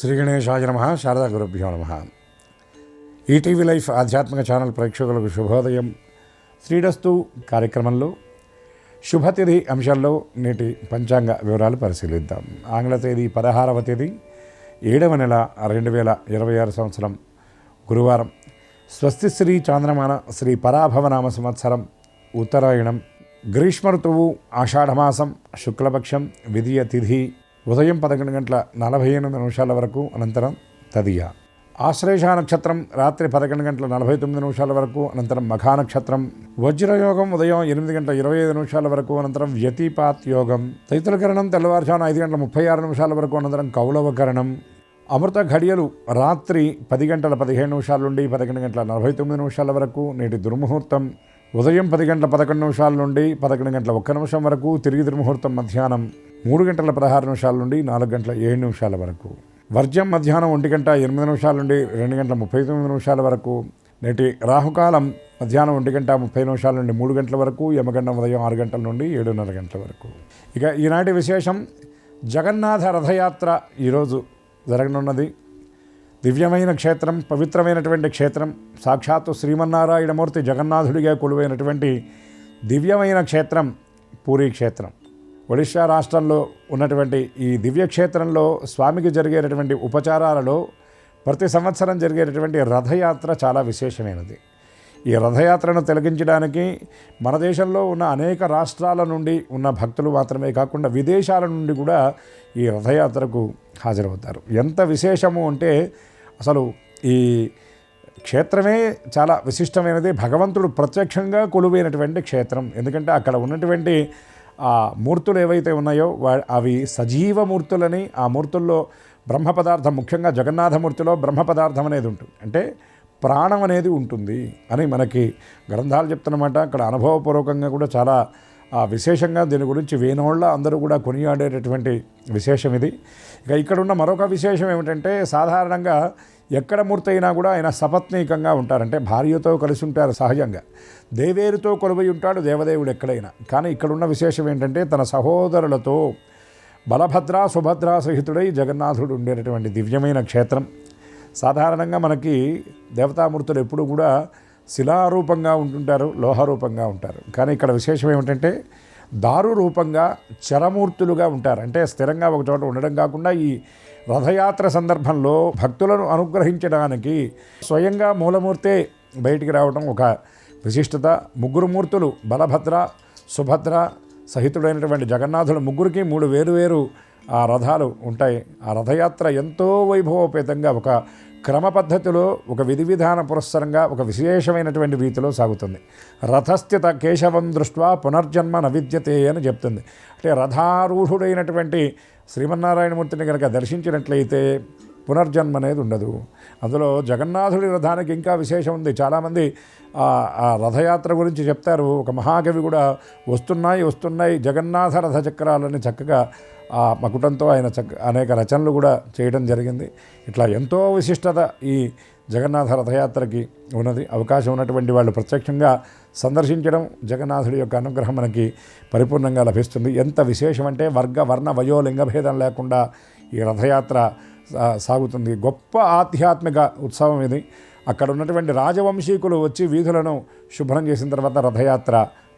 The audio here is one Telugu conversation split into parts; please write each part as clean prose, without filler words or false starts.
శ్రీ గణేశాయ నమః. శారదా గురుభ్యో నమః. ఈటీవీ లైఫ్ ఆధ్యాత్మిక ఛానల్ ప్రేక్షకులకు శుభోదయం. శ్రీరస్తు కార్యక్రమంలో శుభతిథి అంశంలో నేటి పంచాంగ వివరాలు పరిశీలిద్దాం. ఆంగ్ల తేదీ 16వ తేదీ 7వ నెల 2026 సంవత్సరం గురువారం. స్వస్తి శ్రీ చాంద్రమాన శ్రీ పరాభవనామ సంవత్సరం ఉత్తరాయణం. గ్రీష్మ ఋతువు ఆషాఢమాసం శుక్లపక్షం విధియ తిథి ఉదయం 11:48 వరకు, అనంతరం తదియ. ఆశ్లేష నక్షత్రం రాత్రి 11:49 వరకు, అనంతరం మఖా నక్షత్రం. వజ్రయోగం ఉదయం 8:25 వరకు, అనంతరం వ్యతిపాత్ యోగం. తైతులకరణం తెల్లవారుజామున 5:36 వరకు, అనంతరం కౌలవకరణం. అమృత ఘడియలు రాత్రి 10:15 నుండి 11:49 వరకు. నేటి దుర్ముహూర్తం ఉదయం 10:11 నుండి 11:01 వరకు. తిరిగి దుర్ముహూర్తం మధ్యాహ్నం 3:16 నుండి 4:07 వరకు. వర్జ్యం మధ్యాహ్నం 1:08 నుండి 2:39 వరకు. నేటి రాహుకాలం మధ్యాహ్నం 1:30 నుండి 3 గంటల వరకు. యమగండం ఉదయం 6 గంటల నుండి 7:30 గంటల వరకు. ఇక ఈనాటి విశేషం, జగన్నాథ రథయాత్ర ఈరోజు జరగనున్నది. దివ్యమైన క్షేత్రం, పవిత్రమైనటువంటి క్షేత్రం. సాక్షాత్తు శ్రీమన్నారాయణమూర్తి జగన్నాథుడిగా కొలువైనటువంటి దివ్యమైన క్షేత్రం పూరీ క్షేత్రం. ఒడిశా రాష్ట్రంలో ఉన్నటువంటి ఈ దివ్యక్షేత్రంలో స్వామికి జరిగేటటువంటి ఉపచారాలలో ప్రతి సంవత్సరం జరిగేటటువంటి రథయాత్ర చాలా విశేషమైనది. ఈ రథయాత్రను తిలకించడానికి మన దేశంలో ఉన్న అనేక రాష్ట్రాల నుండి ఉన్న భక్తులు మాత్రమే కాకుండా విదేశాల నుండి కూడా ఈ రథయాత్రకు హాజరవుతారు. ఎంత విశేషము అంటే అసలు ఈ క్షేత్రమే చాలా విశిష్టమైనది. భగవంతుడు ప్రత్యక్షంగా కొలువైనటువంటి క్షేత్రం. ఎందుకంటే అక్కడ ఉన్నటువంటి ఆ మూర్తులు ఏవైతే ఉన్నాయో అవి సజీవ మూర్తులని, ఆ మూర్తుల్లో బ్రహ్మ పదార్థం, ముఖ్యంగా జగన్నాథమూర్తిలో బ్రహ్మ పదార్థం అనేది ఉంటుంది, అంటే ప్రాణం అనేది ఉంటుంది అని మనకి గ్రంథాలు చెప్తున్నమాట. అక్కడ అనుభవపూర్వకంగా కూడా చాలా విశేషంగా దీని గురించి వేనోళ్ళ అందరూ కూడా కొనియాడేటటువంటి విశేషం ఇది. ఇక ఇక్కడున్న మరొక విశేషం ఏమిటంటే, సాధారణంగా ఎక్కడ మూర్తి అయినా కూడా ఆయన సపత్నీకంగా ఉంటారంటే భార్యతో కలిసి ఉంటారు సహజంగా. దేవేరుతో కొలువై ఉంటాడు దేవదేవుడు ఎక్కడైనా. కానీ ఇక్కడున్న విశేషం ఏంటంటే తన సహోదరులతో బలభద్ర సుభద్ర సహితుడై జగన్నాథుడు ఉండేటటువంటి దివ్యమైన క్షేత్రం. సాధారణంగా మనకి దేవతామూర్తులు ఎప్పుడు కూడా శిలారూపంగా ఉంటుంటారు, లోహరూపంగా ఉంటారు. కానీ ఇక్కడ విశేషం ఏమిటంటే దారు రూపంగా చరమూర్తులుగా ఉంటారు. అంటే స్థిరంగా ఒక చోట ఉండడం కాకుండా ఈ రథయాత్ర సందర్భంలో భక్తులను అనుగ్రహించడానికి స్వయంగా మూలమూర్తే బయటికి రావడం ఒక విశిష్టత. ముగ్గురు మూర్తులు బలభద్ర సుభద్ర సహితుడైనటువంటి జగన్నాథుడు ముగ్గురికి 3 వేరు ఆ రథాలు ఉంటాయి. ఆ రథయాత్ర ఎంతో వైభవోపేతంగా ఒక క్రమ పద్ధతిలో, ఒక విధి విధాన పురస్సరంగా, ఒక విశేషమైనటువంటి రీతిలో సాగుతుంది. రథస్థిత కేశవం దృష్ట్యా పునర్జన్మ నవిద్యతే అని చెప్తుంది. అంటే రథారూఢుడైనటువంటి శ్రీమన్నారాయణమూర్తిని కనుక దర్శించినట్లయితే పునర్జన్మ అనేది ఉండదు. అందులో జగన్నాథుడి రథానికి ఇంకా విశేషం ఉంది. చాలామంది ఆ రథయాత్ర గురించి చెప్తారు. ఒక మహాకవి కూడా వస్తున్నాయి జగన్నాథ రథ చక్రాలని చక్కగా ఆ మకుటంతో ఆయన అనేక రచనలు కూడా చేయడం జరిగింది. ఇట్లా ఎంతో విశిష్టత ఈ జగన్నాథ రథయాత్రకి ఉన్నది. అవకాశం ఉన్నటువంటి వాళ్ళు ప్రత్యక్షంగా సందర్శించడం, జగన్నాథుడి యొక్క అనుగ్రహం మనకి పరిపూర్ణంగా లభిస్తుంది. ఎంత విశేషం అంటే వర్గ వర్ణ వయో లింగభేదం లేకుండా ఈ రథయాత్ర సాగుతుంది. గొప్ప ఆధ్యాత్మిక ఉత్సవం ఇది. అక్కడ ఉన్నటువంటి రాజవంశీకులు వచ్చి వీధులను శుభ్రం చేసిన తర్వాత రథయాత్ర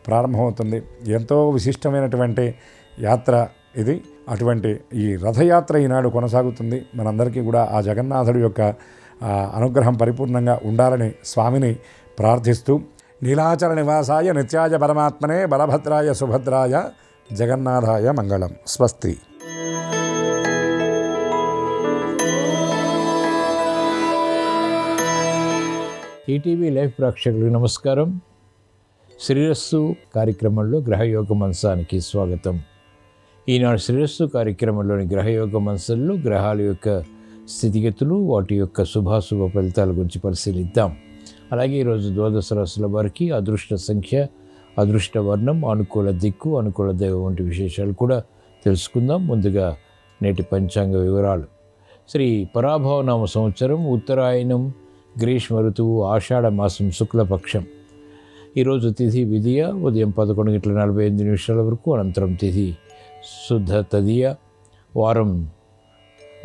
ప్రారంభమవుతుంది. ఎంతో విశిష్టమైనటువంటి యాత్ర ఇది. అటువంటి ఈ రథయాత్ర ఈనాడు కొనసాగుతుంది. మనందరికీ కూడా ఆ జగన్నాథుడి యొక్క అనుగ్రహం పరిపూర్ణంగా ఉండాలని స్వామిని ప్రార్థిస్తూ, నీలాచల నివాసాయ నిత్యాయ పరమాత్మనే బలభద్రాయ సుభద్రాయ జగన్నాథాయ మంగళం. స్వస్తి. ఈటీవీ లైవ్ ప్రేక్షకులకు నమస్కారం. శ్రీరస్సు కార్యక్రమంలో గ్రహయోగ మంచానికి స్వాగతం. ఈనాడు శ్రీరస్సు కార్యక్రమంలోని గ్రహయోగ మంచంలో గ్రహాల యొక్క స్థితిగతులు, వాటి యొక్క శుభాశుభ ఫలితాల గురించి పరిశీలిద్దాం. అలాగే ఈరోజు ద్వాదశ రాశుల వారికి అదృష్ట సంఖ్య, అదృష్ట వర్ణం, అనుకూల దిక్కు, అనుకూల దైవం వంటి విశేషాలు కూడా తెలుసుకుందాం. ముందుగా నేటి పంచాంగ వివరాలు. శ్రీ పరాభవనామ సంవత్సరం ఉత్తరాయణం, గ్రీష్మ ఋతువు ఆషాఢ మాసం శుక్లపక్షం. ఈరోజు తిథి విధియ ఉదయం 11:48 వరకు, అనంతరం తిథి శుద్ధ తదియ. వారం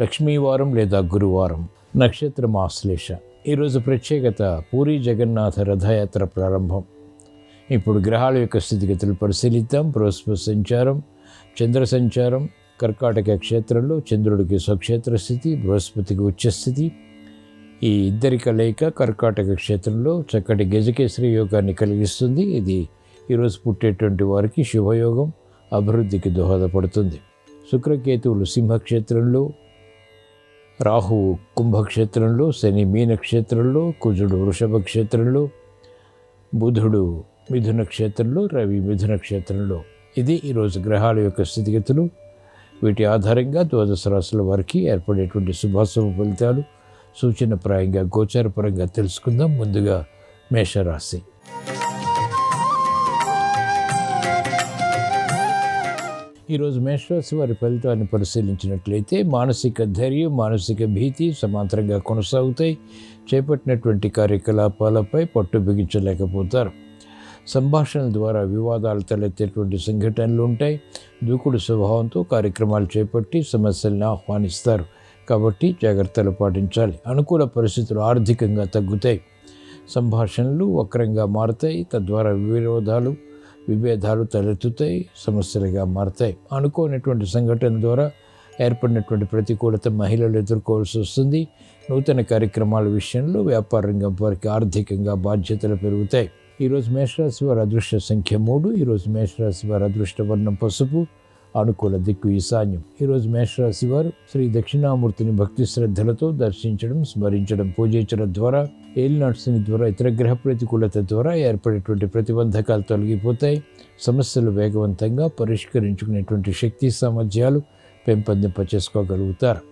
లక్ష్మీవారం లేదా గురువారం. నక్షత్రం ఆశ్లేష. ఈరోజు ప్రత్యేకత పూరీ జగన్నాథ రథయాత్ర ప్రారంభం. ఇప్పుడు గ్రహాల యొక్క స్థితిగతులు పరిశీలిద్దాం. బృహస్పతి సంచారం, చంద్ర సంచారం. కర్కాటక క్షేత్రంలో చంద్రుడికి స్వక్షేత్ర స్థితి, బృహస్పతికి ఉచ్చస్థితి. ఈ ఇద్దరి కలయిక కర్కాటక క్షేత్రంలో చక్కటి గజకేసరి యోగాన్ని కలిగిస్తుంది. ఇది ఈరోజు పుట్టేటువంటి వారికి శుభయోగం, అభివృద్ధికి దోహదపడుతుంది. శుక్రకేతువులు సింహక్షేత్రంలో, రాహువు కుంభక్షేత్రంలో, శని మీనక్షేత్రంలో, కుజుడు వృషభ క్షేత్రంలో, బుధుడు మిథున క్షేత్రంలో, రవి మిథున క్షేత్రంలో. ఇది ఈరోజు గ్రహాల యొక్క స్థితిగతులు. వీటి ఆధారంగా ద్వాదశ రాశుల వారికి ఏర్పడేటువంటి శుభాశుభ ఫలితాలు సూచనప్రాయంగా గోచారపరంగా తెలుసుకుందాం. ముందుగా మేషరాశి. ఈరోజు మేషరాశి వారి ఫలితాన్ని పరిశీలించినట్లయితే మానసిక ధైర్యం, మానసిక భీతి సమాంతరంగా కొనసాగుతాయి. చేపట్టినటువంటి కార్యకలాపాలపై పట్టు బిగించలేకపోతారు. సంభాషణల ద్వారా వివాదాలు తలెత్తేటువంటి సంఘటనలు ఉంటాయి. దూకుడు స్వభావంతో కార్యక్రమాలు చేపట్టి సమస్యలను ఆహ్వానిస్తారు. కాబట్టి జాగ్రత్తలు పాటించాలి. అనుకూల పరిస్థితులు ఆర్థికంగా తగ్గుతాయి. సంభాషణలు వక్రంగా మారుతాయి. తద్వారా విభేదాలు తలెత్తుతాయి, సమస్యలుగా మారుతాయి. అనుకోనటువంటి సంఘటన ద్వారా ఏర్పడినటువంటి ప్రతికూలత మహిళలు ఎదుర్కోవాల్సి వస్తుంది. నూతన కార్యక్రమాల విషయంలో వ్యాపార రంగం వారికి ఆర్థికంగా బాధ్యతలు పెరుగుతాయి. ఈరోజు మేషరాశి వారి అదృష్ట సంఖ్య 3. ఈరోజు మేషరాశి వారి అదృష్ట వర్ణం పసుపు. అనుకూల దిక్కు ఈశాన్యం. ఈరోజు మేషరాశి వారు శ్రీ దక్షిణామూర్తిని భక్తి శ్రద్ధలతో దర్శించడం, స్మరించడం, పూజించడం ద్వారా ఏలినాటి శని ద్వారా ఇతర గ్రహ ప్రతికూలత ద్వారా ఏర్పడేటువంటి ప్రతిబంధకాలు తొలగిపోతాయి. సమస్యలు వేగవంతంగా పరిష్కరించుకునేటువంటి శక్తి సామర్థ్యాలు పెంపొందింపచేసుకోగలుగుతారు.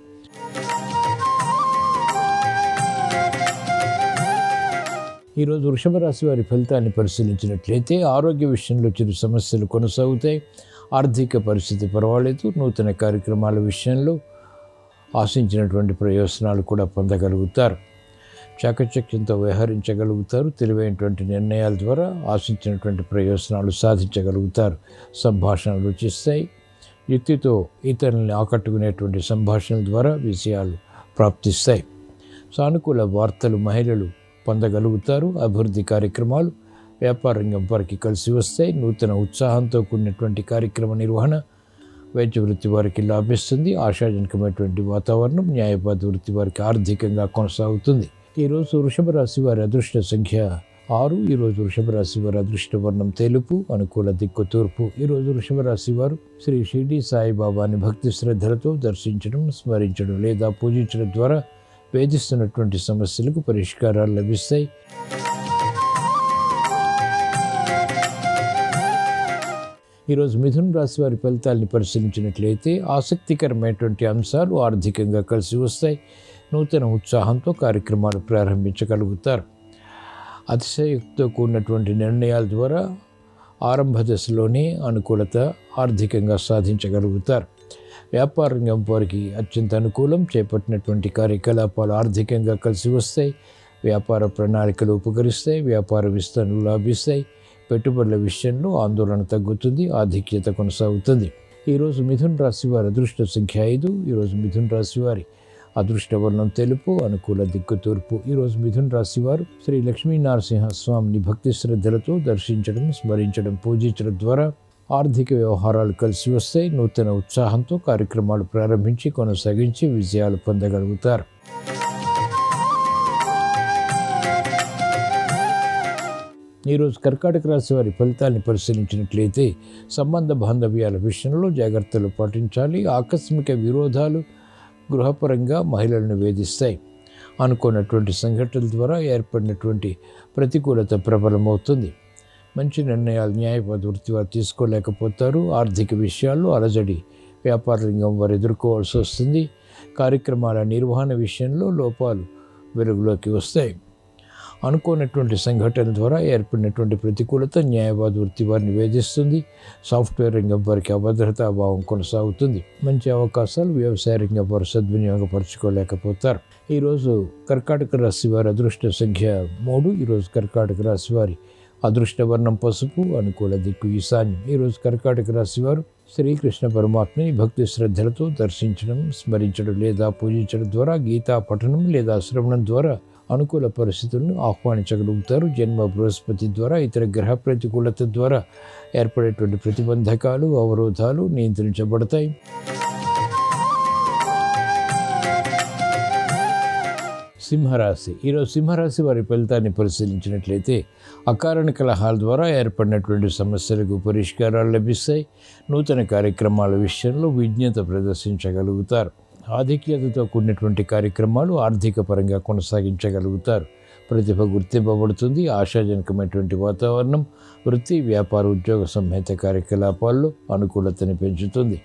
ఈరోజు వృషభ రాశి వారి ఫలితాన్ని పరిశీలించినట్లయితే ఆరోగ్య విషయంలో చిరు సమస్యలు కొనసాగుతాయి. ఆర్థిక పరిస్థితి పర్వాలేదు. నూతన కార్యక్రమాల విషయంలో ఆశించినటువంటి ప్రయోజనాలు కూడా పొందగలుగుతారు. చాకచక్యంతో వ్యవహరించగలుగుతారు. తెలివైనటువంటి నిర్ణయాల ద్వారా ఆశించినటువంటి ప్రయోజనాలు సాధించగలుగుతారు. సంభాషణలు రుచిస్తాయి. యుక్తితో ఇతరులను ఆకట్టుకునేటువంటి సంభాషణల ద్వారా విజయాలు ప్రాప్తిస్తాయి. సానుకూల వార్తలు మహిళలు పొందగలుగుతారు. అభివృద్ధి కార్యక్రమాలు వ్యాపార రంగం వారికి కలిసి వస్తాయి. నూతన ఉత్సాహంతో కూడినటువంటి కార్యక్రమ నిర్వహణ వైద్య వృత్తి వారికి లాభిస్తుంది. ఆశాజనకమైనటువంటి వాతావరణం న్యాయవాద వృత్తి వారికి ఆర్థికంగా కొనసాగుతుంది. ఈరోజు వృషభ రాశి వారి అదృష్ట సంఖ్య 6. ఈరోజు వృషభ రాశి వారి అదృష్ట వర్ణం తెలుపు. అనుకూల దిక్కు తూర్పు. ఈరోజు వృషభ రాశి వారు శ్రీ షిర్డీ సాయిబాబాని భక్తి శ్రద్ధలతో దర్శించడం, స్మరించడం లేదా పూజించడం ద్వారా వేధిస్తున్నటువంటి సమస్యలకు పరిష్కారాలు లభిస్తాయి. ఈరోజు మిథున రాశి వారి ఫలితాలని పరిశీలించినట్లయితే ఆసక్తికరమైనటువంటి అంశాలు ఆర్థికంగా కలిసి వస్తాయి. నూతన ఉత్సాహంతో కార్యక్రమాలు ప్రారంభించగలుగుతారు. అతిశయోక్తితో కూడినటువంటి నిర్ణయాల ద్వారా ఆరంభ దశలోనే అనుకూలత ఆర్థికంగా సాధించగలుగుతారు. వ్యాపార రంగం వారికి అత్యంత అనుకూలం. చేపట్టినటువంటి కార్యకలాపాలు ఆర్థికంగా కలిసి వస్తాయి. వ్యాపార ప్రణాళికలు ఉపకరిస్తాయి. వ్యాపార విస్తరణలు లాభిస్తాయి. పెట్టుబడుల విషయంలో ఆందోళన తగ్గుతుంది. ఆధిక్యత కొనసాగుతుంది. ఈరోజు మిథున రాశి వారి అదృష్ట సంఖ్య 5. ఈరోజు మిథున రాశి వారి అదృష్ట వర్ణం తెలుపు. అనుకూల దిక్కు తూర్పు. ఈరోజు మిథున రాశి వారు శ్రీ లక్ష్మీనరసింహస్వామిని భక్తి శ్రద్ధలతో దర్శించడం, స్మరించడం, పూజించడం ద్వారా ఆర్థిక వ్యవహారాలు కలిసి వస్తాయి. నూతన ఉత్సాహంతో కార్యక్రమాలు ప్రారంభించి కొనసాగించి విజయాలు పొందగలుగుతారు. ఈరోజు కర్కాటక రాశి వారి ఫలితాన్ని పరిశీలించినట్లయితే సంబంధ బాంధవ్యాల విషయంలో జాగ్రత్తలు పాటించాలి. ఆకస్మిక విరోధాలు గృహపరంగా మహిళలను వేధిస్తాయి. అనుకున్నటువంటి సంఘటనల ద్వారా ఏర్పడినటువంటి ప్రతికూలత ప్రబలమవుతుంది. మంచి నిర్ణయాలు న్యాయవాద వృత్తి వారు తీసుకోలేకపోతారు. ఆర్థిక విషయాల్లో అలజడి వ్యాపార రంగం వారు ఎదుర్కోవాల్సి వస్తుంది. కార్యక్రమాల నిర్వహణ విషయంలో లోపాలు వెలుగులోకి వస్తాయి. అనుకోనటువంటి సంఘటన ద్వారా ఏర్పడినటువంటి ప్రతికూలత న్యాయవాద వృత్తి వారిని వేధిస్తుంది. సాఫ్ట్వేర్ రంగం వారికి అభద్రతా భావం కొనసాగుతుంది. మంచి అవకాశాలు వ్యవసాయ రంగం వారు సద్వినియోగపరచుకోలేకపోతారు. ఈరోజు కర్కాటక రాశి వారి అదృష్ట సంఖ్య 3. ఈరోజు కర్కాటక రాశి వారి అదృష్టవర్ణం పసుపు, అనుకూల దిక్కు ఈశాన్యం. ఈరోజు కర్కాటక రాశి వారు శ్రీకృష్ణ పరమాత్మని భక్తి శ్రద్ధలతో దర్శించడం, స్మరించడం లేదా పూజించడం ద్వారా, గీతా పఠనం లేదా శ్రవణం ద్వారా అనుకూల పరిస్థితులను ఆహ్వానించగలుగుతారు. జన్మ బృహస్పతి ద్వారా, ఇతర గ్రహ ప్రతికూలత ద్వారా ఏర్పడేటువంటి ప్రతిబంధకాలు, అవరోధాలు నియంత్రించబడతాయి. సింహరాశి. ఈరోజు సింహరాశి వారి ఫలితాన్ని పరిశీలించినట్లయితే అకారణ కలహాల ద్వారా ఏర్పడినటువంటి సమస్యలకు పరిష్కారాలు లభిస్తాయి. నూతన కార్యక్రమాల విషయంలో విజ్ఞత ప్రదర్శించగలుగుతారు. ఆధిక్యతతో కూడినటువంటి కార్యక్రమాలు ఆర్థిక పరంగా కొనసాగించగలుగుతారు. ప్రతిభ గుర్తింపబడుతుంది. ఆశాజనకమైనటువంటి వాతావరణం వృత్తి, వ్యాపార, ఉద్యోగ సంహిత కార్యకలాపాల్లో అనుకూలతని పెంచుతుంది.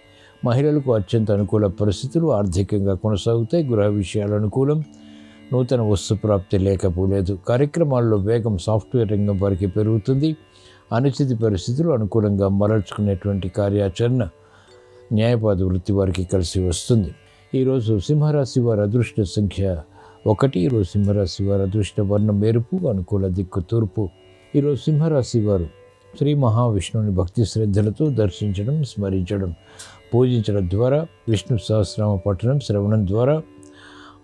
మహిళలకు అత్యంత అనుకూల పరిస్థితులు ఆర్థికంగా కొనసాగుతాయి. గృహ విషయాలు అనుకూలం. నూతన వస్తు ప్రాప్తి లేకపోలేదు. కార్యక్రమాల్లో వేగం సాఫ్ట్వేర్ రంగం వారికి పెరుగుతుంది. అనుచిత పరిస్థితులు అనుకూలంగా మరల్చుకునేటువంటి కార్యాచరణ న్యాయవాద వృత్తి వారికి కలిసి వస్తుంది. ఈరోజు సింహరాశి వారి అదృష్ట సంఖ్య 1. ఈరోజు సింహరాశి వారి అదృష్ట వర్ణం ఎరుపు, అనుకూల దిక్కు తూర్పు. ఈరోజు సింహరాశి వారు శ్రీ మహావిష్ణువుని భక్తి శ్రద్ధలతో దర్శించడం, స్మరించడం, పూజించడం ద్వారా, విష్ణు సహస్రనామ పఠనం, శ్రవణం ద్వారా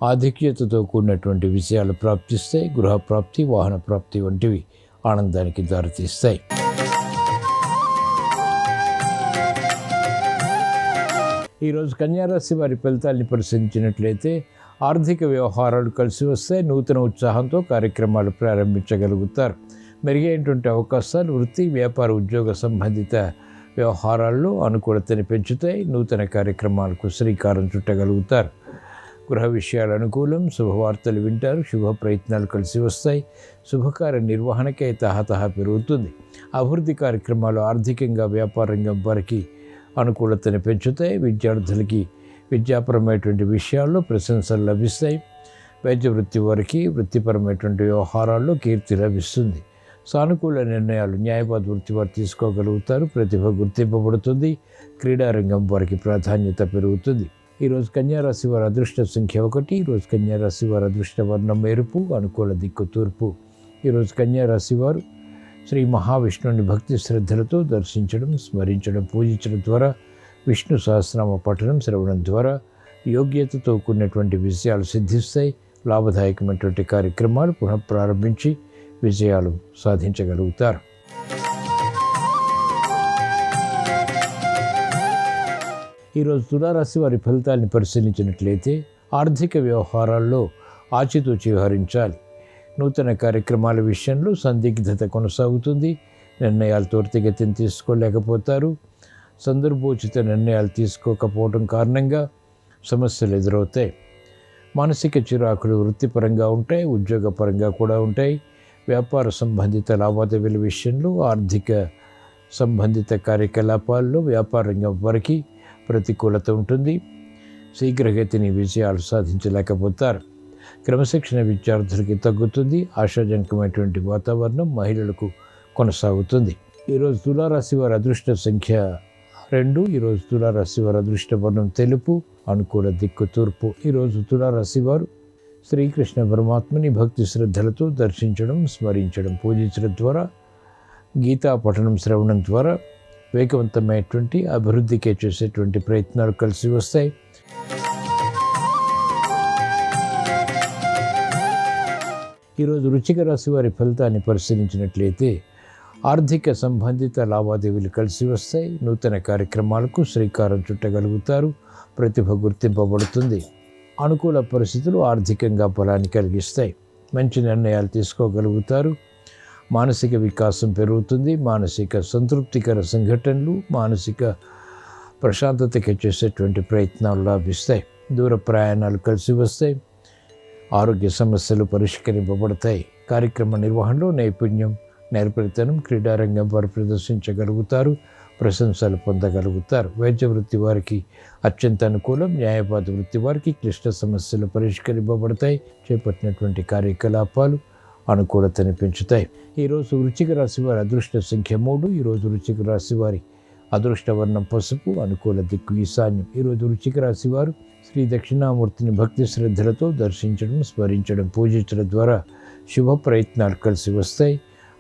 ఆధిక్యతతో కూడినటువంటి విషయాలు ప్రాప్తిస్తాయి. గృహ ప్రాప్తి, వాహన ప్రాప్తి వంటివి ఆనందానికి దారితీస్తాయి. ఈరోజు కన్యారాశి వారి ఫలితాన్ని పరిశీలించినట్లయితే ఆర్థిక వ్యవహారాలు కలిసి వస్తాయి. నూతన ఉత్సాహంతో కార్యక్రమాలు ప్రారంభించగలుగుతారు. మెరుగైనటువంటి అవకాశాలు వృత్తి, వ్యాపార, ఉద్యోగ సంబంధిత వ్యవహారాల్లో అనుకూలతని పెంచుతాయి. నూతన కార్యక్రమాలకు శ్రీకారం చుట్టగలుగుతారు. గృహ విషయాలు అనుకూలం. శుభవార్తలు వింటారు. శుభ ప్రయత్నాలు కలిసి వస్తాయి. శుభకార్య నిర్వహణకై తహతహ పెరుగుతుంది. అభివృద్ధి కార్యక్రమాలు ఆర్థికంగా, వ్యాపార రంగం వారికి అనుకూలతని పెంచుతాయి. విద్యార్థులకి విద్యాపరమైనటువంటి విషయాల్లో ప్రశంసలు లభిస్తాయి. వైద్య వృత్తి వారికి వృత్తిపరమైనటువంటి వ్యవహారాల్లో కీర్తి లభిస్తుంది. సానుకూల నిర్ణయాలు న్యాయవాద వృత్తి వారు తీసుకోగలుగుతారు. ప్రతిభ గుర్తింపబడుతుంది. క్రీడారంగం వారికి ప్రాధాన్యత పెరుగుతుంది. ఈరోజు కన్యారాశి వారి అదృష్ట సంఖ్య 1. ఈరోజు కన్యారాశి వారి అదృష్ట వర్ణం ఎరుపు, అనుకూల దిక్కు తూర్పు. ఈరోజు కన్యారాశి వారు శ్రీ మహావిష్ణువుని భక్తి శ్రద్ధలతో దర్శించడం, స్మరించడం, పూజించడం ద్వారా, విష్ణు సహస్రనామ పఠనం, శ్రవణం ద్వారా యోగ్యతతో కూడినటువంటి విజయాలు సిద్ధిస్తాయి. లాభదాయకమైనటువంటి కార్యక్రమాలు పునఃప్రారంభించి విజయాలు సాధించగలుగుతారు. ఈరోజు తులారాశి వారి ఫలితాన్ని పరిశీలించినట్లయితే ఆర్థిక వ్యవహారాల్లో ఆచితూచి వ్యవహరించాలి. నూతన కార్యక్రమాల విషయంలో సందిగ్ధత కొనసాగుతుంది. నిర్ణయాలు త్వరితగతిని తీసుకోలేకపోతారు. సందర్భోచిత నిర్ణయాలు తీసుకోకపోవడం కారణంగా సమస్యలు ఎదురవుతాయి. మానసిక చిరాకులు వృత్తిపరంగా ఉంటాయి, ఉద్యోగపరంగా కూడా ఉంటాయి. వ్యాపార సంబంధిత లావాదేవీల విషయంలో, ఆర్థిక సంబంధిత కార్యకలాపాల్లో వ్యాపార రంగం వారికి ప్రతికూలత ఉంటుంది. శీఘ్రగతిని విజయాలు సాధించలేకపోతారు. క్రమశిక్షణ విద్యార్థులకి తగ్గుతుంది. ఆశాజనకమైనటువంటి వాతావరణం మహిళలకు కొనసాగుతుంది. ఈరోజు తులారాశి వారి అదృష్ట సంఖ్య 2. ఈరోజు తులారాశి వారి అదృష్ట వర్ణం తెలుపు, అనుకూల దిక్కు తూర్పు. ఈరోజు తులారాశి వారు శ్రీకృష్ణ పరమాత్మని భక్తి శ్రద్ధలతో దర్శించడం, స్మరించడం, పూజించడం ద్వారా, గీతా పఠనం, శ్రవణం ద్వారా వేగవంతమైనటువంటి అభివృద్ధికి చేసేటువంటి ప్రయత్నాలు కలిసి వస్తాయి. ఈరోజు వృశ్చిక రాశి వారి ఫలితాన్ని పరిశీలించినట్లయితే ఆర్థిక సంబంధిత లావాదేవీలు కలిసి వస్తాయి. నూతన కార్యక్రమాలకు శ్రీకారం చుట్టగలుగుతారు. ప్రతిభ గుర్తింపబడుతుంది. అనుకూల పరిస్థితులు ఆర్థికంగా బలాన్ని కలిగిస్తాయి. మంచి నిర్ణయాలు తీసుకోగలుగుతారు. మానసిక వికాసం పెరుగుతుంది. మానసిక సంతృప్తికర సంఘటనలు, మానసిక ప్రశాంతతకి చేసేటువంటి ప్రయత్నాలు లాభిస్తాయి. దూర ప్రయాణాలు కలిసి వస్తాయి. ఆరోగ్య సమస్యలు పరిష్కరింపబడతాయి. కార్యక్రమ నిర్వహణలో నైపుణ్యం, నేర్పరితనం క్రీడారంగం వారు ప్రదర్శించగలుగుతారు. ప్రశంసలు పొందగలుగుతారు. వైద్య వృత్తి వారికి అత్యంత అనుకూలం. న్యాయవాద వృత్తి వారికి క్లిష్ట సమస్యలు పరిష్కరింపబడతాయి. చేపట్టినటువంటి కార్యకలాపాలు అనుకూలతని పెంచుతాయి. ఈరోజు వృశ్చిక రాశి వారి అదృష్ట సంఖ్య 3. ఈరోజు వృశ్చిక రాశి వారి అదృష్ట వర్ణం పసుపు, అనుకూల దిక్కు ఈశాన్యం. ఈరోజు వృశ్చిక రాశి వారు శ్రీ దక్షిణామూర్తిని భక్తి శ్రద్ధలతో దర్శించడం, స్మరించడం, పూజించడం ద్వారా శుభ ప్రయత్నాలు కలిసి వస్తాయి.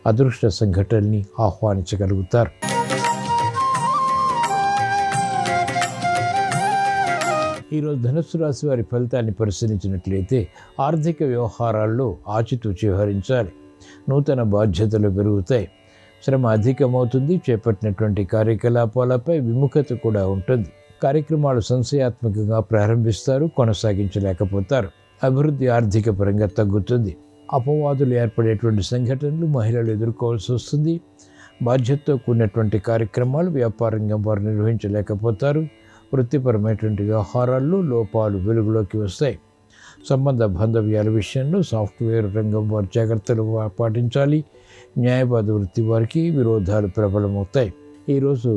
అదృష్ట సంఘటనల్ని ఆహ్వానించగలుగుతారు. ఈరోజు ధనుస్సు రాశి వారి ఫలితాన్ని పరిశీలించినట్లయితే ఆర్థిక వ్యవహారాల్లో ఆచితూచి వ్యవహరించాలి. నూతన బాధ్యతలు పెరుగుతాయి. శ్రమ అధికమవుతుంది. చేపట్టినటువంటి కార్యకలాపాలపై విముఖత కూడా ఉంటుంది. కార్యక్రమాలు సంశయాత్మకంగా ప్రారంభిస్తారు, కొనసాగించలేకపోతారు. అభివృద్ధి ఆర్థిక పరంగా తగ్గుతుంది. అపవాదులు ఏర్పడేటువంటి సంఘటనలు మహిళలు ఎదుర్కోవాల్సి వస్తుంది. బాధ్యతతో కూడినటువంటి కార్యక్రమాలు వ్యాపారంగా వారు నిర్వహించలేకపోతారు. వృత్తిపరమైనటువంటి వ్యవహారాల్లో లోపాలు వెలుగులోకి వస్తాయి. సంబంధ బాంధవ్యాల విషయంలో సాఫ్ట్వేర్ రంగం వారు జాగ్రత్తలు పాటించాలి. న్యాయవాద వృత్తి వారికి విరోధాలు ప్రబలమవుతాయి. ఈరోజు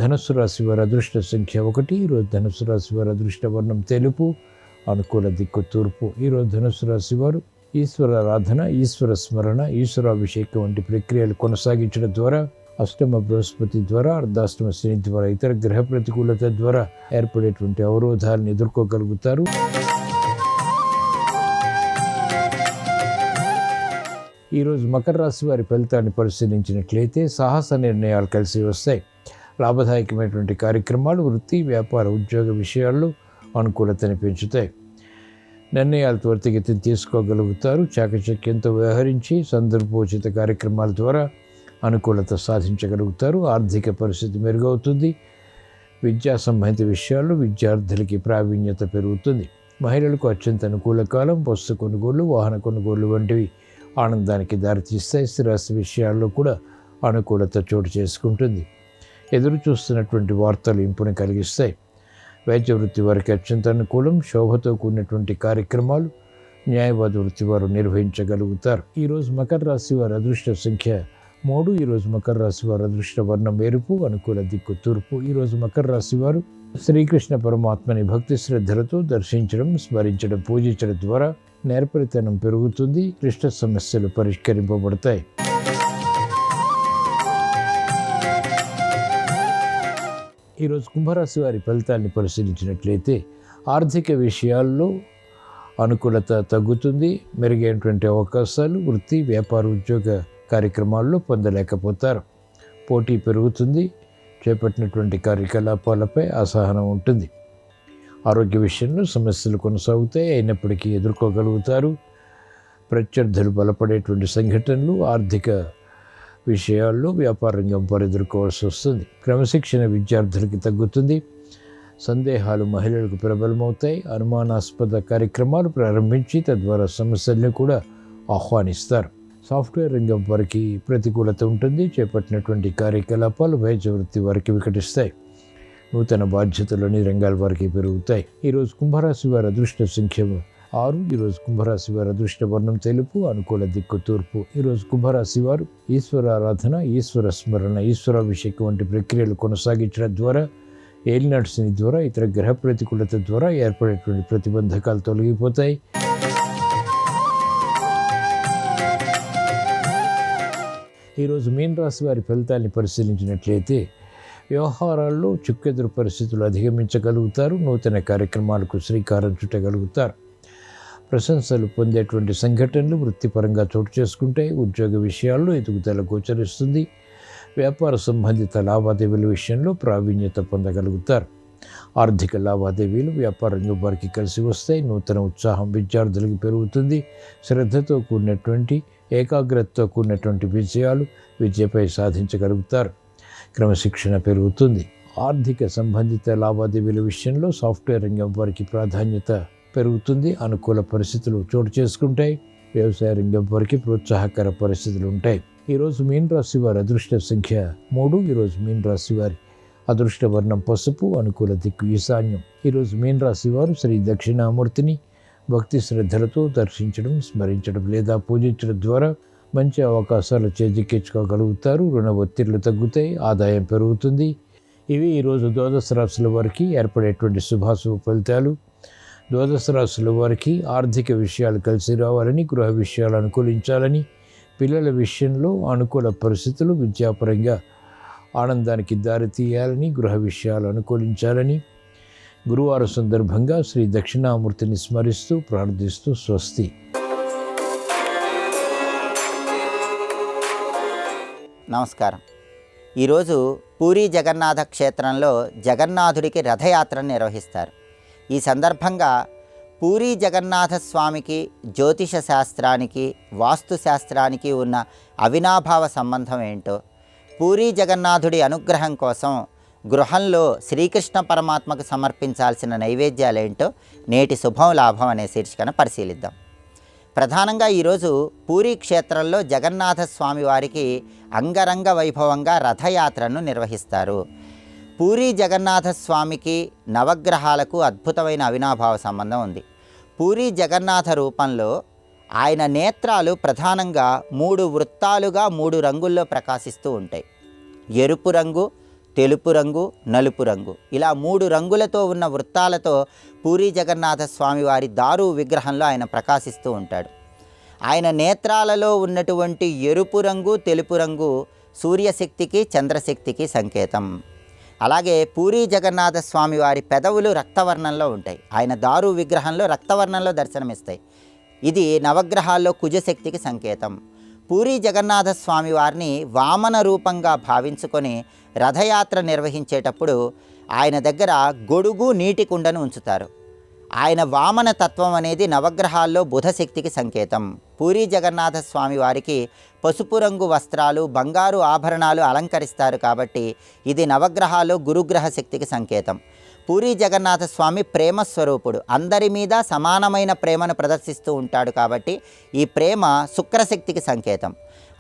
ధనుస్సు రాశి వారి అదృష్ట సంఖ్య 1. ఈరోజు ధనుస్సు రాశి వారి అదృష్ట వర్ణం తెలుపు, అనుకూల దిక్కు తూర్పు. ఈరోజు ధనుస్సు రాశి వారు ఈశ్వరారాధన, ఈశ్వర స్మరణ, ఈశ్వరాభిషేకం వంటి ప్రక్రియలు కొనసాగించడం ద్వారా, అష్టమ బృహస్పతి ద్వారా, అర్ధాష్టమ శని ద్వారా, ఇతర గ్రహ ప్రతికూలత ద్వారా ఏర్పడేటువంటి అవరోధాలను ఎదుర్కోగలుగుతారు. ఈరోజు మకర రాశి వారి ఫలితాన్ని పరిశీలించినట్లయితే సాహస నిర్ణయాలు కలిసి వస్తాయి. లాభదాయకమైనటువంటి కార్యక్రమాలు వృత్తి, వ్యాపార, ఉద్యోగ విషయాల్లో అనుకూలతని పెంచుతాయి. నిర్ణయాలు త్వరితగతిని తీసుకోగలుగుతారు. చాకచక్యంతో వ్యవహరించి సందర్భోచిత కార్యక్రమాల ద్వారా అనుకూలత సాధించగలుగుతారు. ఆర్థిక పరిస్థితి మెరుగవుతుంది. విద్యా సంబంధిత విషయాల్లో విద్యార్థులకి ప్రావీణ్యత పెరుగుతుంది. మహిళలకు అత్యంత అనుకూల కాలం. వస్తు కొనుగోలు, వాహన కొనుగోలు వంటివి ఆనందానికి దారితీస్తాయి. స్థిరాస్తి విషయాల్లో కూడా అనుకూలత చోటు చేసుకుంటుంది. ఎదురు చూస్తున్నటువంటి వార్తలు ఇంపుని కలిగిస్తాయి. వైద్య వృత్తి వారికి అత్యంత అనుకూలం. శోభతో కూడినటువంటి కార్యక్రమాలు న్యాయవాద వృత్తి వారు నిర్వహించగలుగుతారు. ఈరోజు మకర రాశి వారి అదృష్ట సంఖ్య 3. ఈరోజు మకర రాశి వారి అదృష్ట వర్ణం ఎరుపు, అనుకూల దిక్కు తూర్పు. ఈరోజు మకర రాశి వారు శ్రీకృష్ణ పరమాత్మని భక్తి శ్రద్ధలతో దర్శించడం, స్మరించడం, పూజించడం ద్వారా నేర్పరితనం పెరుగుతుంది. క్లిష్ట సమస్యలు పరిష్కరింపబడతాయి. ఈరోజు కుంభరాశి వారి ఫలితాన్ని పరిశీలించినట్లయితే ఆర్థిక విషయాల్లో అనుకూలత తగ్గుతుంది. మెరుగైనటువంటి అవకాశాలు వృత్తి, వ్యాపార, ఉద్యోగ కార్యక్రమాల్లో పొందలేకపోతారు. పోటీ పెరుగుతుంది. చేపట్టినటువంటి కార్యకలాపాలపై అసహనం ఉంటుంది. ఆరోగ్య విషయంలో సమస్యలు కొనసాగుతాయి, అయినప్పటికీ ఎదుర్కోగలుగుతారు. ప్రత్యర్థులు బలపడేటువంటి సంఘటనలు ఆర్థిక విషయాల్లో వ్యాపార రంగం వారు ఎదుర్కోవాల్సి వస్తుంది. క్రమశిక్షణ విద్యార్థులకి తగ్గుతుంది. సందేహాలు మహిళలకు ప్రబలమవుతాయి. అనుమానాస్పద కార్యక్రమాలు ప్రారంభించి తద్వారా సమస్యల్ని కూడా ఆహ్వానిస్తారు. సాఫ్ట్వేర్ రంగం వారికి ప్రతికూలత ఉంటుంది. చేపట్టినటువంటి కార్యకలాపాలు వైద్య వృత్తి వారికి వికటిస్తాయి. నూతన బాధ్యతలోని రంగాల వారికి పెరుగుతాయి. ఈరోజు కుంభరాశి వారి అదృష్ట సంఖ్య 6. ఈరోజు కుంభరాశి వారి అదృష్ట వర్ణం తెలుపు, అనుకూల దిక్కు తూర్పు. ఈరోజు కుంభరాశి వారు ఈశ్వరారాధన, ఈశ్వర స్మరణ, ఈశ్వరాభిషేకం వంటి ప్రక్రియలు కొనసాగించడం ద్వారా, ఏలినాటి శని ద్వారా, ఇతర గ్రహ ప్రతికూలత ద్వారా ఏర్పడేటువంటి ప్రతిబంధకాలు తొలగిపోతాయి. ఈరోజు మీన రాశి వారి ఫలితాన్ని పరిశీలించినట్లయితే వ్యవహారాల్లో చుక్కెదురు పరిస్థితులు అధిగమించగలుగుతారు. నూతన కార్యక్రమాలకు శ్రీకారం చుట్టగలుగుతారు. ప్రశంసలు పొందేటువంటి సంఘటనలు వృత్తిపరంగా చోటు చేసుకుంటాయి. ఉద్యోగ విషయాల్లో ఎదుగుదల గోచరిస్తుంది. వ్యాపార సంబంధిత లావాదేవీల విషయంలో ప్రావీణ్యత పొందగలుగుతారు. ఆర్థిక లావాదేవీలు వ్యాపార రంగం వారికి కలిసి వస్తాయి. నూతన ఉత్సాహం విద్యార్థులకు పెరుగుతుంది. శ్రద్ధతో కూడినటువంటి, ఏకాగ్రతతో కూడినటువంటి విజయాలు విద్యపై సాధించగలుగుతారు. క్రమశిక్షణ పెరుగుతుంది. ఆర్థిక సంబంధిత లావాదేవీల విషయంలో సాఫ్ట్వేర్ రంగం వారికి ప్రాధాన్యత పెరుగుతుంది. అనుకూల పరిస్థితులు చోటు చేసుకుంటాయి. వ్యవసాయ రంగం వారికి ప్రోత్సాహకర పరిస్థితులు ఉంటాయి. ఈరోజు మీన రాశి వారి అదృష్ట సంఖ్య 3. ఈరోజు మీన రాశి వారి అదృష్ట వర్ణం పసుపు, అనుకూల దిక్కు ఈశాన్యం. ఈరోజు మీన రాశి వారు శ్రీ దక్షిణామూర్తిని భక్తి శ్రద్ధలతో దర్శించడం, స్మరించడం లేదా పూజించడం ద్వారా మంచి అవకాశాలు చేజిక్కించుకోగలుగుతారు. రుణ ఒత్తిళ్లు తగ్గుతాయి. ఆదాయం పెరుగుతుంది. ఇవి ఈరోజు ద్వాదశ రాశుల వారికి ఏర్పడేటువంటి శుభాశుభ ఫలితాలు. ద్వాదశ రాశుల వారికి ఆర్థిక విషయాలు కలిసి రావాలని, గృహ విషయాలు అనుకూలించాలని, పిల్లల విషయంలో అనుకూల పరిస్థితులు విద్యాపరంగా ఆనందానికి దారితీయాలని, గృహ విషయాలు అనుకూలించాలని గురువారం సందర్భంగా శ్రీ దక్షిణామూర్తిని స్మరిస్తూ ప్రార్థిస్తూ స్వస్తి. నమస్కారం. ఈరోజు పూరీ జగన్నాథ క్షేత్రంలో జగన్నాథుడికి రథయాత్రను నిర్వహిస్తారు. ఈ సందర్భంగా పూరీ జగన్నాథ స్వామికి జ్యోతిష శాస్త్రానికి వాస్తు శాస్త్రానికి ఉన్న అవినాభావ సంబంధం ఏంటో, పూరీ జగన్నాథుడి అనుగ్రహం కోసం గృహంలో శ్రీకృష్ణ పరమాత్మకు సమర్పించాల్సిన నైవేద్యాలేంటో నేటి శుభం లాభం అనే శీర్షికన పరిశీలిద్దాం. ప్రధానంగా ఈరోజు పూరీ క్షేత్రంలో జగన్నాథ స్వామి వారికి అంగరంగ వైభవంగా రథయాత్రను నిర్వహిస్తారు. పూరీ జగన్నాథ స్వామికి నవగ్రహాలకు అద్భుతమైన అవినాభావ సంబంధం ఉంది. పూరీ జగన్నాథ రూపంలో ఆయన నేత్రాలు ప్రధానంగా 3 వృత్తాలుగా 3 రంగుల్లో ప్రకాశిస్తూ ఉంటాయి. ఎరుపు రంగు, తెలుపు రంగు, నలుపు రంగు, ఇలా 3 రంగులతో ఉన్న వృత్తాలతో పూరీ జగన్నాథ స్వామి వారి దారు విగ్రహంలో ఆయన ప్రకాశిస్తూ ఉంటాడు. ఆయన నేత్రాలలో ఉన్నటువంటి ఎరుపు రంగు, తెలుపు రంగు సూర్యశక్తికి చంద్రశక్తికి సంకేతం. అలాగే పూరీ జగన్నాథ స్వామి వారి పెదవులు రక్తవర్ణంలో ఉంటాయి. ఆయన దారు విగ్రహంలో రక్తవర్ణంలో దర్శనమిస్తాయి. ఇది నవగ్రహాల్లో కుజశక్తికి సంకేతం. పూరీ జగన్నాథ స్వామి వారిని వామన రూపంగా భావించుకొని రథయాత్ర నిర్వహించేటప్పుడు ఆయన దగ్గర గొడుగు నీటి కుండను ఉంచుతారు. ఆయన వామన తత్వం అనేది నవగ్రహాల్లో బుధశక్తికి సంకేతం. పూరీ జగన్నాథ స్వామి వారికి పసుపు రంగు వస్త్రాలు, బంగారు ఆభరణాలు అలంకరిస్తారు కాబట్టి ఇది నవగ్రహాల్లో గురుగ్రహ శక్తికి సంకేతం. పూరీ జగన్నాథ స్వామి ప్రేమ స్వరూపుడు, అందరి మీద సమానమైన ప్రేమను ప్రదర్శిస్తూ ఉంటాడు కాబట్టి ఈ ప్రేమ శుక్రశక్తికి సంకేతం.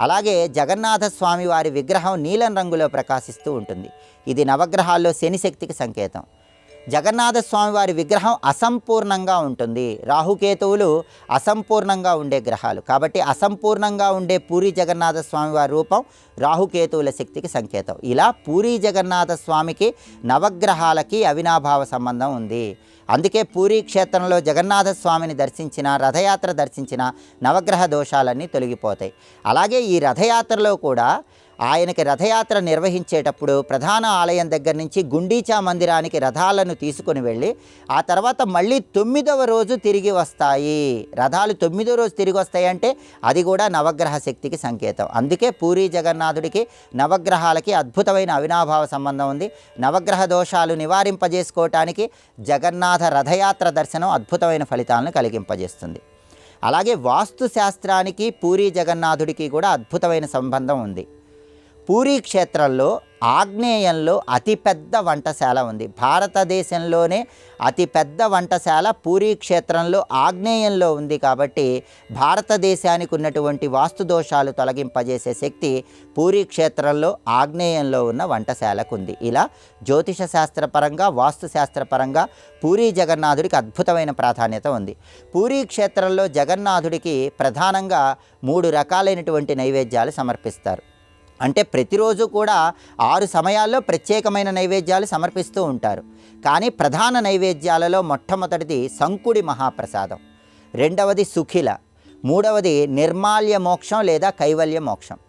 అలాగే జగన్నాథ స్వామి వారి విగ్రహం నీలం రంగులో ప్రకాశిస్తూ ఉంటుంది. ఇది నవగ్రహాల్లో శని శక్తికి సంకేతం. జగన్నాథ స్వామి వారి విగ్రహం అసంపూర్ణంగా ఉంటుంది. రాహుకేతువులు అసంపూర్ణంగా ఉండే గ్రహాలు కాబట్టి అసంపూర్ణంగా ఉండే పూరీ జగన్నాథ స్వామి వారి రూపం రాహుకేతువుల శక్తికి సంకేతం. ఇలా పూరీ జగన్నాథ స్వామికి నవగ్రహాలకి అవినాభావ సంబంధం ఉంది. అందుకే పూరీ క్షేత్రంలో జగన్నాథ స్వామిని దర్శించిన, రథయాత్ర దర్శించిన నవగ్రహ దోషాలన్నీ తొలగిపోతాయి. అలాగే ఈ రథయాత్రలో కూడా ఆయనకి రథయాత్ర నిర్వహించేటప్పుడు ప్రధాన ఆలయం దగ్గర నుంచి గుండీచా మందిరానికి రథాలను తీసుకుని వెళ్ళి ఆ తర్వాత మళ్ళీ 9వ రోజు తిరిగి వస్తాయి. రథాలు 9వ రోజు తిరిగి వస్తాయంటే అది కూడా నవగ్రహ శక్తికి సంకేతం. అందుకే పూరీ జగన్నాథుడికి నవగ్రహాలకి అద్భుతమైన అవినాభావ సంబంధం ఉంది. నవగ్రహ దోషాలు నివారింపజేసుకోవటానికి జగన్నాథ రథయాత్ర దర్శనం అద్భుతమైన ఫలితాలను కలిగింపజేస్తుంది. అలాగే వాస్తు శాస్త్రానికి పూరీ జగన్నాథుడికి కూడా అద్భుతమైన సంబంధం ఉంది. పూరీ క్షేత్రంలో ఆగ్నేయంలో అతిపెద్ద వంటశాల ఉంది. భారతదేశంలోనే అతిపెద్ద వంటశాల పూరీ క్షేత్రంలో ఆగ్నేయంలో ఉంది కాబట్టి భారతదేశానికి ఉన్నటువంటి వాస్తు దోషాలు తొలగింపజేసే శక్తి పూరీ క్షేత్రంలో ఆగ్నేయంలో ఉన్న వంటశాలకు ఉంది. ఇలా జ్యోతిష శాస్త్రపరంగా వాస్తు శాస్త్రపరంగా పూరీ జగన్నాథుడికి అద్భుతమైన ప్రాధాన్యత ఉంది. పూరీ క్షేత్రంలో జగన్నాథుడికి ప్రధానంగా 3 రకాలైనటువంటి నైవేద్యాలు సమర్పిస్తారు. అంటే ప్రతిరోజు కూడా 6 సమయాల్లో ప్రత్యేకమైన నైవేద్యాలు సమర్పిస్తూ ఉంటారు. కానీ ప్రధాన నైవేద్యాలలో మొట్టమొదటిది సంకుడి మహాప్రసాదం, రెండవది సుఖిల, మూడవది నిర్మాల్య మోక్షం లేదా కైవల్య మోక్షం.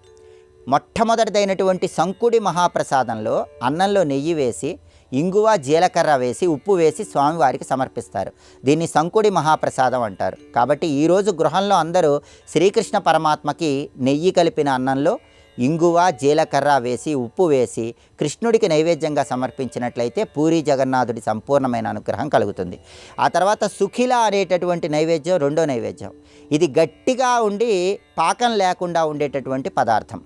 మొట్టమొదటిదైనటువంటి సంకుడి మహాప్రసాదంలో అన్నంలో నెయ్యి వేసి, ఇంగువ, జీలకర్ర వేసి, ఉప్పు వేసి స్వామివారికి సమర్పిస్తారు. దీన్ని సంకుడి మహాప్రసాదం అంటారు. కాబట్టి ఈరోజు గృహంలో అందరూ శ్రీకృష్ణ పరమాత్మకి నెయ్యి కలిపిన అన్నంలో ఇంగువ, జీలకర్ర వేసి, ఉప్పు వేసి కృష్ణుడికి నైవేద్యంగా సమర్పించినట్లయితే పూరీ జగన్నాథుడి సంపూర్ణమైన అనుగ్రహం కలుగుతుంది. ఆ తర్వాత సుఖిల అనేటటువంటి నైవేద్యం రెండో నైవేద్యం. ఇది గట్టిగా ఉండి పాకం లేకుండా ఉండేటటువంటి పదార్థం.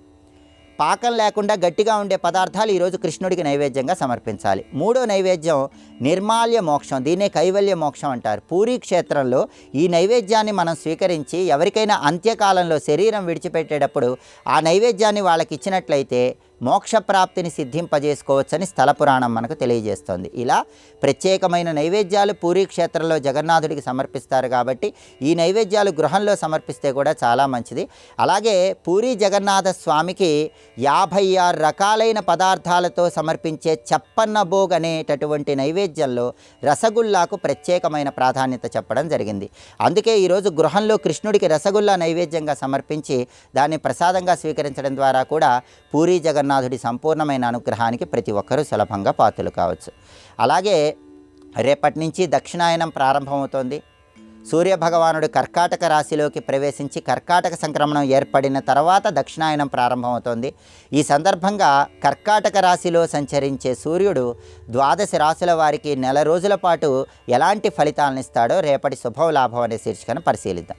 పాకం లేకుండా గట్టిగా ఉండే పదార్థాలు ఈరోజు కృష్ణుడికి నైవేద్యంగా సమర్పించాలి. మూడో నైవేద్యం నిర్మాల్య మోక్షం, దీన్నే కైవల్య మోక్షం అంటారు. పూరీ క్షేత్రంలో ఈ నైవేద్యాన్ని మనం స్వీకరించి ఎవరికైనా అంత్యకాలంలో శరీరం విడిచిపెట్టేటప్పుడు ఆ నైవేద్యాన్ని వాళ్ళకి ఇచ్చినట్లయితే మోక్షప్రాప్తిని సిద్ధింపజేసుకోవచ్చని స్థల పురాణం మనకు తెలియజేస్తోంది. ఇలా ప్రత్యేకమైన నైవేద్యాలు పూరీ క్షేత్రంలో జగన్నాథుడికి సమర్పిస్తారు కాబట్టి ఈ నైవేద్యాలు గృహంలో సమర్పిస్తే కూడా చాలా మంచిది. అలాగే పూరీ జగన్నాథ స్వామికి 56 రకాలైన పదార్థాలతో సమర్పించే చప్పన్న భోగ్ అనేటటువంటి నైవేద్యంలో రసగుల్లాకు ప్రత్యేకమైన ప్రాధాన్యత చెప్పడం జరిగింది. అందుకే ఈరోజు గృహంలో కృష్ణుడికి రసగుల్లా నైవేద్యంగా సమర్పించి దాన్ని ప్రసాదంగా స్వీకరించడం ద్వారా కూడా పూరీ జగన్నాథుడి సంపూర్ణమైన అనుగ్రహానికి ప్రతి ఒక్కరూ సులభంగా పాత్రలు కావచ్చు. అలాగే రేపటి నుంచి దక్షిణాయనం ప్రారంభమవుతోంది. సూర్యభగవానుడు కర్కాటక రాశిలోకి ప్రవేశించి కర్కాటక సంక్రమణం ఏర్పడిన తర్వాత దక్షిణాయనం ప్రారంభమవుతోంది. ఈ సందర్భంగా కర్కాటక రాశిలో సంచరించే సూర్యుడు ద్వాదశ రాశుల వారికి నెల రోజుల పాటు ఎలాంటి ఫలితాలను ఇస్తాడో రేపటి శుభం లాభం అనే శీర్షికను పరిశీలిద్దాం.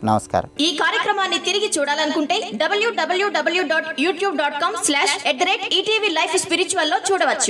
నమస్కారం. ఈ కార్యక్రమాన్ని తిరిగి చూడాలనుకుంటే www.youtube.com/ETV Life Spiritual లో చూడవచ్చు.